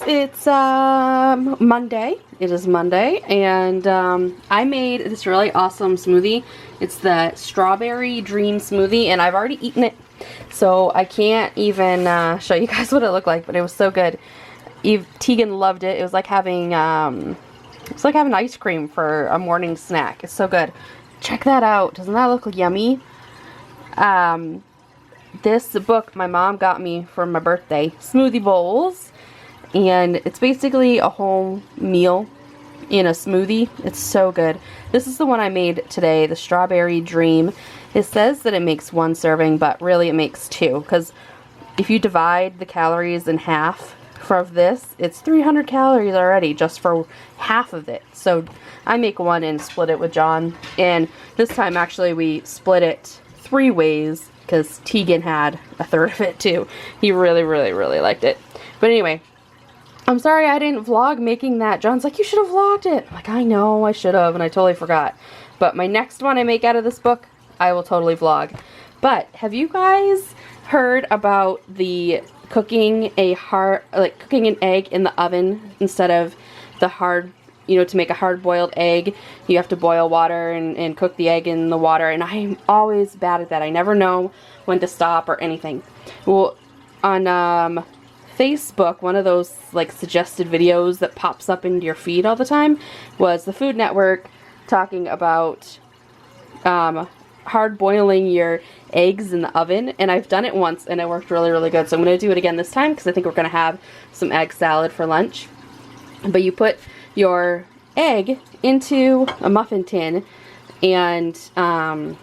it's Monday. It is Monday, and I made this really awesome smoothie. It's the Strawberry Dream Smoothie, and I've already eaten it, so I can't even show you guys what it looked like, but it was so good. Teagan loved it. It was like having ice cream for a morning snack. It's so good. Check that out. Doesn't that look yummy? This book my mom got me for my birthday, Smoothie Bowls, and it's basically a whole meal in a smoothie. It's so good. This is the one I made today, the Strawberry Dream. It says that it makes 1 serving, but really it makes 2, because if you divide the calories in half for this, it's 300 calories already just for half of it. So I make 1 and split it with John, and this time actually we split it 3 ways because Teagan had a third of it too. He really liked it. But anyway, I'm sorry I didn't vlog making that. John's like, you should have vlogged it. I'm like, I know I should have, and I totally forgot. But my next one I make out of this book, I will totally vlog. But have you guys heard about the cooking an egg in the oven instead of the hard, you know, to make a hard-boiled egg, you have to boil water and cook the egg in the water, and I'm always bad at that. I never know when to stop or anything. Well, on Facebook, one of those like suggested videos that pops up into your feed all the time was the Food Network talking about hard boiling your eggs in the oven, and I've done it once and it worked really good, so I'm going to do it again this time because I think we're going to have some egg salad for lunch. But you put your egg into a muffin tin and nothing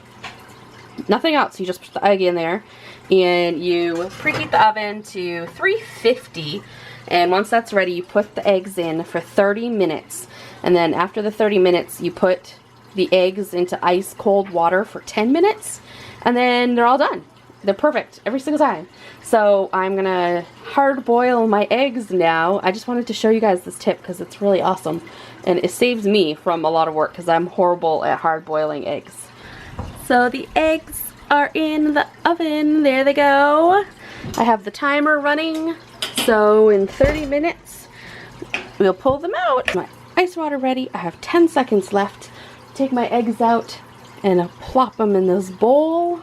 else. You just put the egg in there and you preheat the oven to 350, and once that's ready you put the eggs in for 30 minutes, and then after the 30 minutes you put the eggs into ice cold water for 10 minutes, and then they're all done. They're perfect every single time. So I'm gonna hard boil my eggs now. I just wanted to show you guys this tip because it's really awesome, and it saves me from a lot of work because I'm horrible at hard boiling eggs. So the eggs are in the oven. There they go. I have the timer running, so in 30 minutes we'll pull them out. My ice water ready. I have 10 seconds left. Take my eggs out and I'll plop them in this bowl.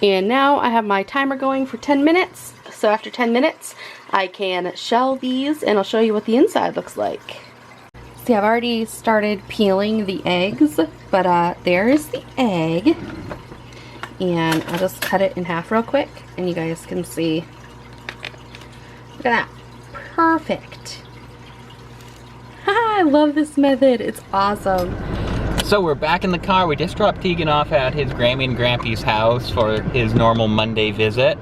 And now I have my timer going for 10 minutes. So after 10 minutes, I can shell these and I'll show you what the inside looks like. See, I've already started peeling the eggs, but there's the egg. And I'll just cut it in half real quick and you guys can see. Look at that. Perfect. I love this method. It's awesome. So we're back in the car. We just dropped Teagan off at his Grammy and Grampy's house for his normal Monday visit.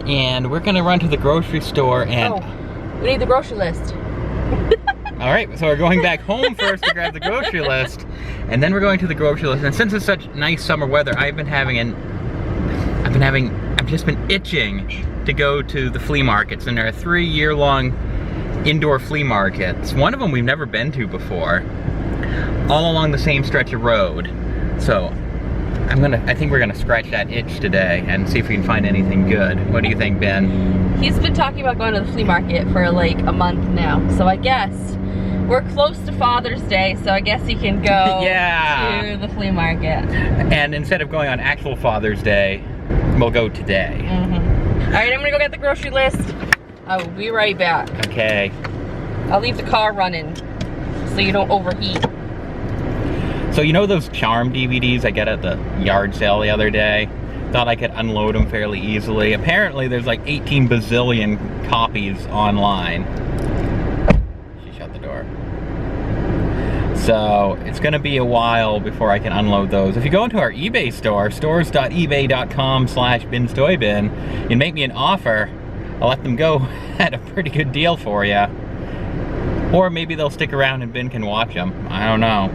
And we're gonna run to the grocery store and... Oh, we need the grocery list. Alright, so we're going back home first to grab the grocery list. And then we're going to the grocery list. And since it's such nice summer weather, I've just been itching to go to the flea markets. And there are 3 year-long indoor flea markets. One of them we've never been to before, all along the same stretch of road. So I think we're gonna scratch that itch today and see if we can find anything good. What do you think, Ben? He's been talking about going to the flea market for like a month now, so I guess we're close to Father's Day, so I guess he can go yeah. to the flea market. And instead of going on actual Father's Day, we'll go today. All right, I'm gonna go get the grocery list. I will be right back. Okay. I'll leave the car running so you don't overheat. So you know those Charm DVDs I got at the yard sale the other day? Thought I could unload them fairly easily. Apparently there's like 18 bazillion copies online. She shut the door. So it's gonna be a while before I can unload those. If you go into our eBay store, stores.ebay.com/binstoybin, and make me an offer, I'll let them go at a pretty good deal for you. Or maybe they'll stick around and Ben can watch them. I don't know.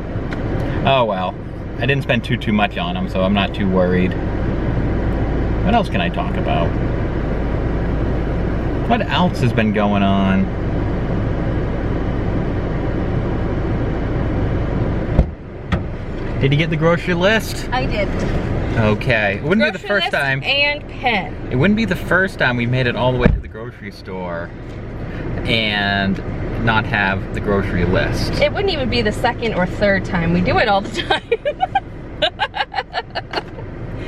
Oh well, I didn't spend too much on them, so I'm not too worried. What else can I talk about? What else has been going on? Did you get the grocery list? I did. Okay. It wouldn't be the Grocery first list time. and pen. It wouldn't be the first time we made it all the way to the grocery store and not have the grocery list. It wouldn't even be the second or third time. We do it all the time.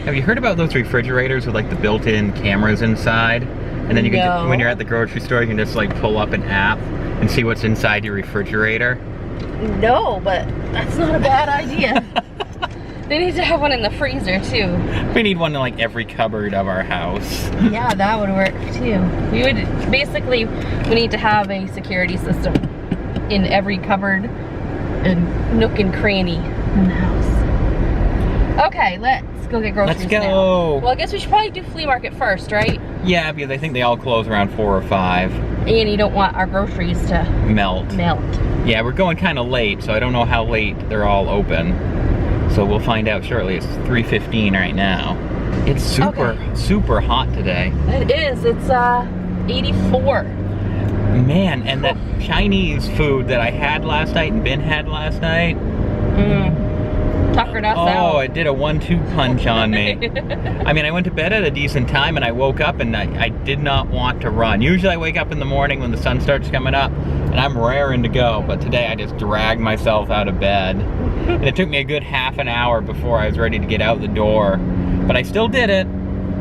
Have you heard about those refrigerators with like the built-in cameras inside? And then you can, No. when you're at the grocery store, you can just like pull up an app and see what's inside your refrigerator. No, but that's not a bad idea. They need to have one in the freezer too. We need one in like every cupboard of our house. Yeah, that would work too. We need to have a security system in every cupboard and nook and cranny in the house. Okay, let's go get groceries Let's go. now. Well, I guess we should probably do flea market first, right? Yeah, because I think they all close around 4 or 5. And you don't want our groceries to Melt. Yeah, we're going kind of late, so I don't know how late they're all open. So we'll find out shortly. It's 3:15 right now. It's super hot today. It is. It's 84. Man, and that Chinese food that I had last night and Ben had last night. Tuckered us out. Oh, it did a 1-2 punch on me. I mean, I went to bed at a decent time and I woke up and I did not want to run. Usually I wake up in the morning when the sun starts coming up and I'm raring to go, but today I just dragged myself out of bed. And it took me a good half an hour before I was ready to get out the door. But I still did it,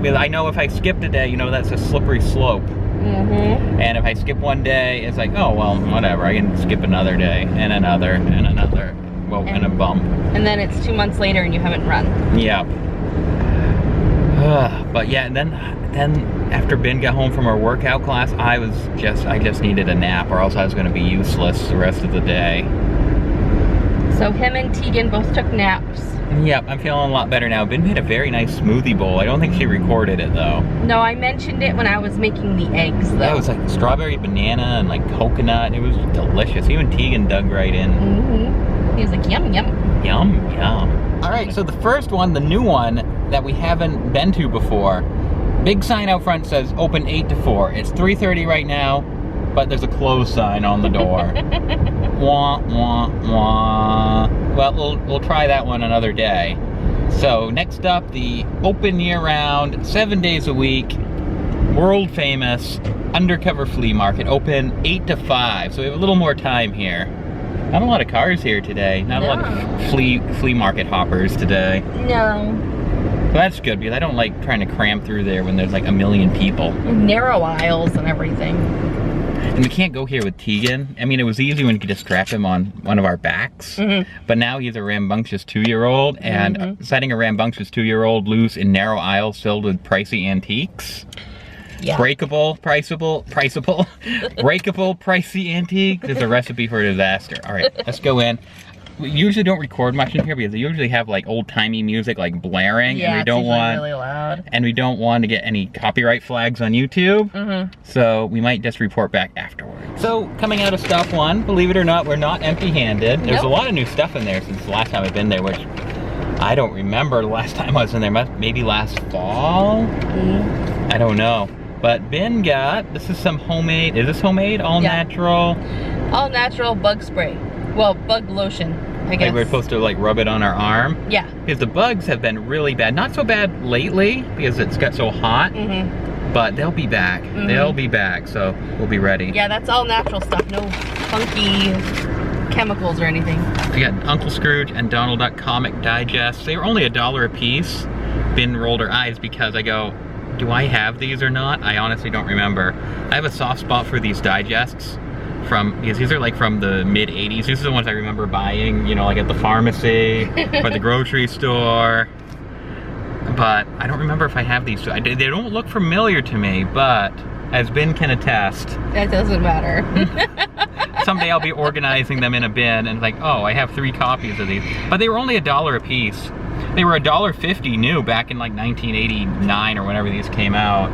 because I know if I skip a day, you know, that's a slippery slope. And if I skip one day, it's like, oh, well, whatever. I can skip another day, and another, and another. Well, and a bump. And then it's 2 months later and you haven't run. Yep. But yeah, and then after Ben got home from our workout class, I just needed a nap, or else I was going to be useless the rest of the day. So him and Teagan both took naps. Yep, I'm feeling a lot better now. Ben made a very nice smoothie bowl. I don't think she recorded it though. No, I mentioned it when I was making the eggs though. That was like strawberry banana and like coconut. It was delicious. Even Teagan dug right in. He was like, yum, yum. Yum, yum. All right, so the first one, the new one that we haven't been to before, big sign out front says open 8 to 4. It's 3:30 right now, but there's a close sign on the door. Wah, wah, wah. Well, we'll try that one another day. So next up, the open year-round, 7 days a week, world famous undercover flea market, open 8 to 5. So we have a little more time here. Not a lot of cars here today. Not a lot of flea market hoppers today. No. Well, that's good, because I don't like trying to cram through there when there's like a million people. Narrow aisles and everything. And we can't go here with Teagan. I mean, it was easy when you could just strap him on one of our backs. But now he's a rambunctious 2-year-old, and setting a rambunctious 2-year-old loose in narrow aisles filled with pricey antiques. Yeah. Breakable, priceable, breakable, pricey antique. There's a recipe for disaster. All right, let's go in. We usually don't record much in here because they usually have like old-timey music like blaring, Yeah, and we don't want really loud. And we don't want to get any copyright flags on YouTube. So we might just report back afterwards. So coming out of stop 1, believe it or not, we're not empty-handed. There's a lot of new stuff in there since the last time I've been there, which I don't remember the last time I was in there. Maybe last fall? I don't know. But Ben got, this is some homemade, is this homemade? All natural? All natural bug spray. Well, bug lotion, I guess. Like we're supposed to like rub it on our arm? Yeah. Because the bugs have been really bad. Not so bad lately because it's got so hot. But they'll be back. They'll be back, so we'll be ready. Yeah, that's all natural stuff. No funky chemicals or anything. We got Uncle Scrooge and Donald Duck comic digests. They were only $1 a piece. Ben rolled her eyes because I go, do I have these or not? I honestly don't remember. I have a soft spot for these digests because these are like from the mid 80s. These are the ones I remember buying, you know, like at the pharmacy or the grocery store. But I don't remember if I have these. They don't look familiar to me, but as Ben can attest, that doesn't matter. someday I'll be organizing them in a bin and like, oh, I have 3 copies of these. But they were only $1 a piece. They were $1.50 new back in like 1989 or whenever these came out.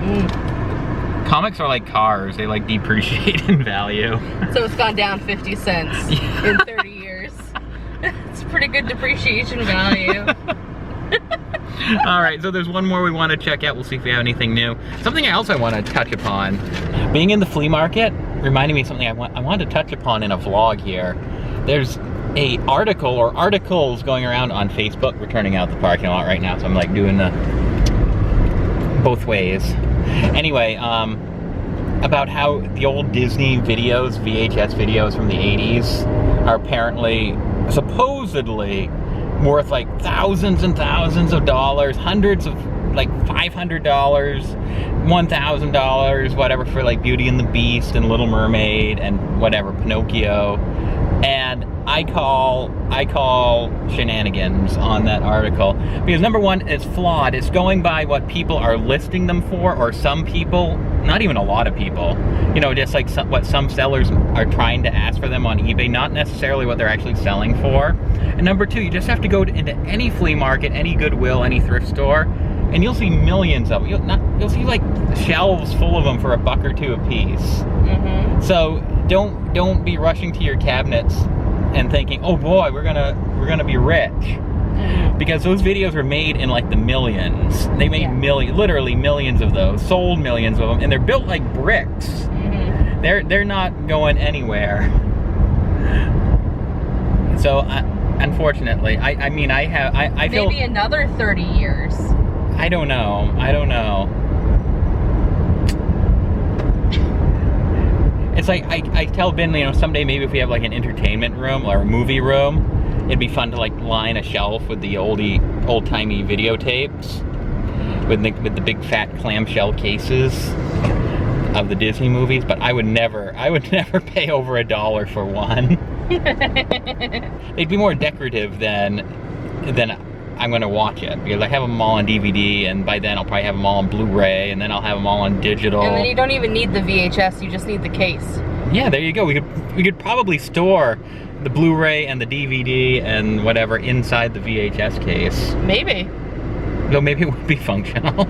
Comics are like cars, they like depreciate in value. So it's gone down 50 cents in 30 years. It's pretty good depreciation value. All right, so there's one more we want to check out. We'll see if we have anything new. Something else I want to touch upon. Being in the flea market reminded me of something I wanted to touch upon in a vlog here. There's a article or articles going around on Facebook. We're turning out the parking lot right now, so I'm like doing the both ways. Anyway, about how the old Disney videos, VHS videos from the 80s, are apparently, supposedly, worth like thousands and thousands of dollars, hundreds of, like $500, $1,000, whatever, for like Beauty and the Beast and Little Mermaid and whatever, Pinocchio. And I call shenanigans on that article, because number one, it's flawed. It's going by what people are listing them for, or some people, not even a lot of people, you know, just like what some sellers are trying to ask for them on eBay, not necessarily what they're actually selling for. And number two, you just have to go into any flea market, any Goodwill, any thrift store, and you'll see millions of them. You'll see like shelves full of them for $1 or $2 a piece. Mm-hmm. So don't be rushing to your cabinets and thinking, oh boy, we're gonna be rich, because those videos were made in like the millions. They made literally millions of those, sold millions of them, and they're built like bricks. Mm-hmm. They're not going anywhere. So unfortunately, I mean, I feel maybe another 30 years. I don't know. It's like, I tell Ben, you know, someday maybe if we have like an entertainment room or a movie room, it'd be fun to like line a shelf with the old-timey videotapes with the big fat clamshell cases of the Disney movies. But I would never pay over $1 for one. They'd be more decorative than I'm gonna watch it, because I have them all on DVD, and by then I'll probably have them all on Blu-ray, and then I'll have them all on digital. And then you don't even need the VHS, you just need the case. Yeah, there you go. We could probably store the Blu-ray and the DVD and whatever inside the VHS case. Maybe. Though maybe it would be functional.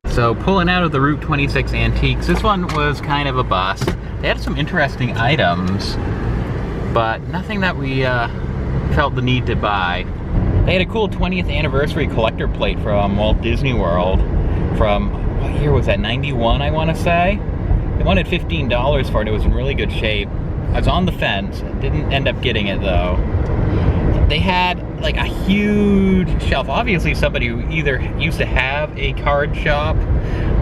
So pulling out of the Route 26 Antiques, this one was kind of a bust. They had some interesting items, but nothing that we felt the need to buy. They had a cool 20th anniversary collector plate from Walt Disney World from, what year was that, 91 I want to say? They wanted $15 for it. It was in really good shape. I was on the fence, didn't end up getting it though. They had like a huge shelf. Obviously somebody who either used to have a card shop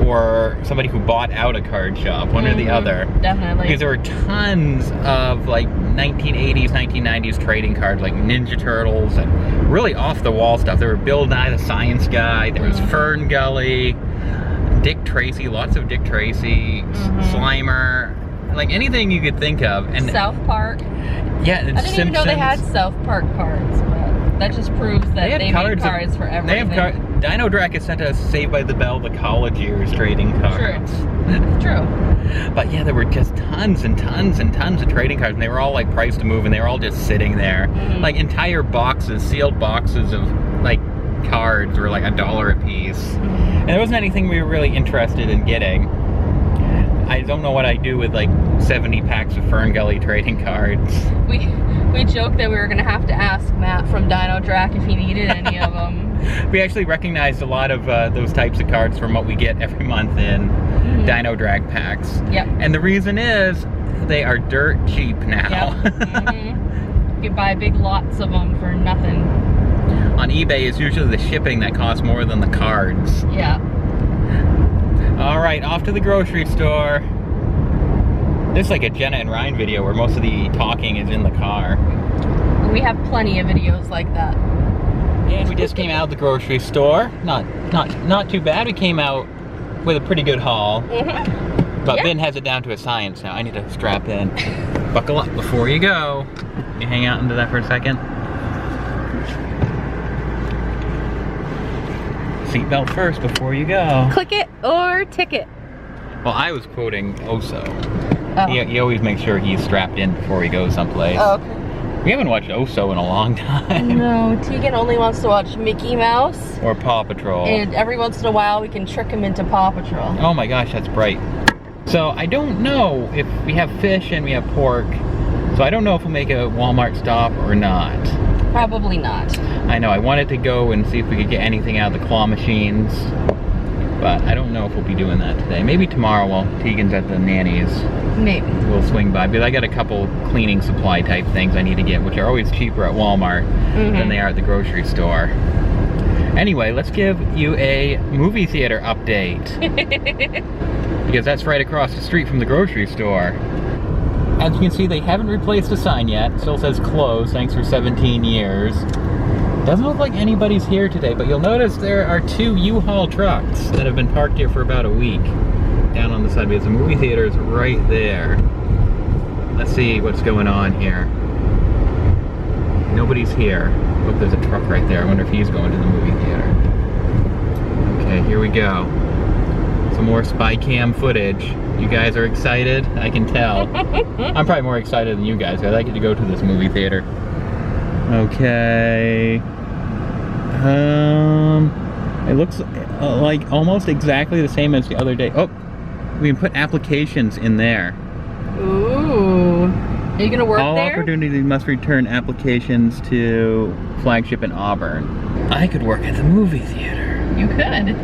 or somebody who bought out a card shop, one or the other. Definitely. Because there were tons of like 1980s, 1990s trading cards, like Ninja Turtles and really off the wall stuff. There were Bill Nye the Science Guy, there was Fern Gully, Dick Tracy, lots of Dick Tracy, Slimer, like anything you could think of. And South Park. Yeah, and I didn't even know they had South Park cards, but that just proves that they made cards for everything. They have Dino Drac has sent us Saved by the Bell, the college years trading cards. True. But yeah, there were just tons and tons and tons of trading cards, and they were all like priced to move, and they were all just sitting there. Like entire boxes, sealed boxes of like cards were like $1 a piece. And there wasn't anything we were really interested in getting. I don't know what I do with like 70 packs of Fern Gully trading cards. We joked that we were gonna have to ask Matt from Dino Drac if he needed any of them. We actually recognized a lot of those types of cards from what we get every month in Dino Drac packs. Yep. And the reason is they are dirt cheap now. Yep. You can buy big lots of them for nothing. On eBay, it's usually the shipping that costs more than the cards. Yeah. All right, off to the grocery store. This is like a Jenna and Ryan video where most of the talking is in the car. We have plenty of videos like that. And we just came out of the grocery store. Not too bad. We came out with a pretty good haul. But Ben has it down to a science now. I need to strap in. Buckle up before you go. You hang out into that for a second. Seatbelt first before you go. Click it or ticket. Well, I was quoting Oso. He always makes sure he's strapped in before he goes someplace. Oh, okay. We haven't watched Oso in a long time. No, Teagan only wants to watch Mickey Mouse. Or Paw Patrol. And every once in a while we can trick him into Paw Patrol. Oh my gosh, that's bright. So I don't know if we have fish and we have pork. So I don't know if we'll make a Walmart stop or not. Probably not. I know, I wanted to go and see if we could get anything out of the claw machines, but I don't know if we'll be doing that today. Maybe tomorrow while Teagan's at the nanny's. Maybe. We'll swing by, because I got a couple cleaning supply type things I need to get, which are always cheaper at Walmart than they are at the grocery store. Anyway, let's give you a movie theater update. Because that's right across the street from the grocery store. As you can see, they haven't replaced the sign yet. It still says closed, thanks for 17 years. Doesn't look like anybody's here today, but you'll notice there are 2 U-Haul trucks that have been parked here for about a week. Down on the side, because the movie theater is right there. Let's see what's going on here. Nobody's here. Look, there's a truck right there. I wonder if he's going to the movie theater. Okay, here we go. Some more spy cam footage. You guys are excited? I can tell. I'm probably more excited than you guys, because I get to go to this movie theater. Okay. It looks like almost exactly the same as the other day. Oh, we can put applications in there. Ooh. Are you gonna work there? All opportunities must return applications to flagship in Auburn. I could work at the movie theater. You could.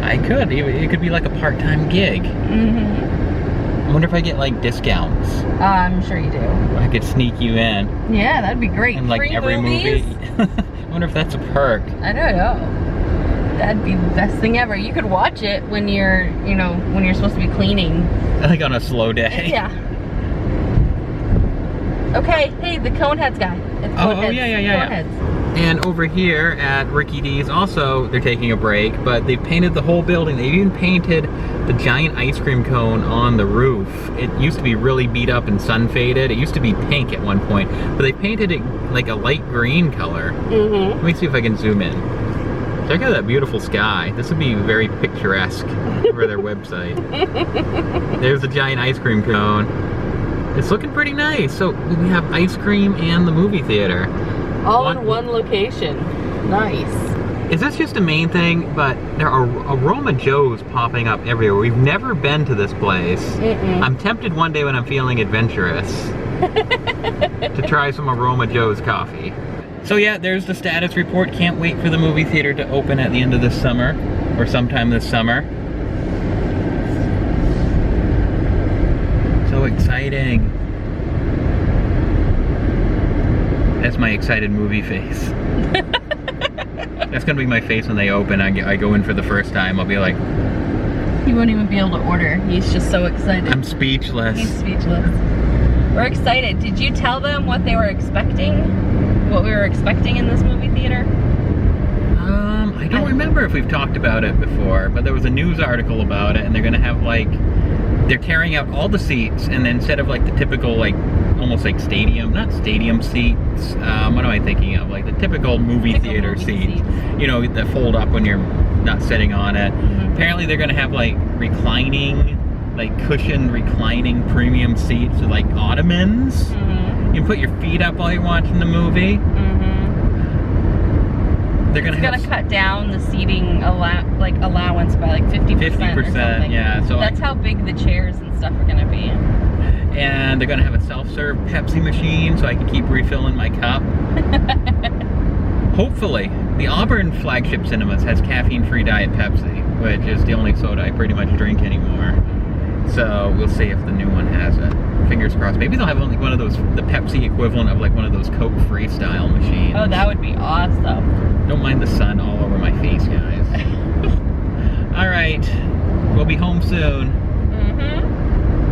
I could. It could be like a part-time gig. I wonder if I get like discounts. I'm sure you do. I could sneak you in. Yeah, that'd be great. And like Free every movies? movie. I wonder if that's a perk. I don't know. That'd be the best thing ever. You could watch it when you're, you know, when you're supposed to be cleaning. Like on a slow day. Yeah. Okay, hey, the Coneheads guy. It's Coneheads. Yeah. Coneheads. And over here at Ricky D's also, they're taking a break, but they painted the whole building. They even painted the giant ice cream cone on the roof. It used to be really beat up and sun faded. It used to be pink at one point, but they painted it like a light green color. Let me see if I can zoom in. Check out that beautiful sky. This would be very picturesque for their website. There's the giant ice cream cone. It's looking pretty nice. So we have ice cream and the movie theater. All in one location. Nice. Is this just a main thing? But there are Aroma Joes popping up everywhere. We've never been to this place. I'm tempted one day when I'm feeling adventurous to try some Aroma Joe's coffee. So yeah, there's the status report. Can't wait for the movie theater to open at the end of this summer, or sometime this summer. So exciting. That's my excited movie face. That's gonna be my face when they open. I go in for the first time. I'll be like... He won't even be able to order. He's just so excited. I'm speechless. He's speechless. We're excited. Did you tell them what they were expecting? What we were expecting in this movie theater? I don't remember if we've talked about it before, but there was a news article about it, and they're gonna have like... They're tearing out all the seats, and then instead of like the typical like almost like stadium, not stadium seats, what am I thinking of? Like the typical movie theater seats, you know, that fold up when you're not sitting on it. Apparently they're gonna have like reclining, like cushioned reclining premium seats with like ottomans. You can put your feet up while you're watching the movie. They're gonna cut down the seating allowance by like 50%. 50%, yeah. So that's how big the chairs and stuff are gonna be. And they're gonna have a self-serve Pepsi machine so I can keep refilling my cup. Hopefully, the Auburn flagship cinemas has caffeine-free Diet Pepsi, which is the only soda I pretty much drink anymore. So we'll see if the new one has it. Fingers crossed. Maybe they'll have like one of those, the Pepsi equivalent of like one of those Coke Freestyle machines. Oh, that would be awesome. Don't mind the sun all over my face, guys. All right, we'll be home soon.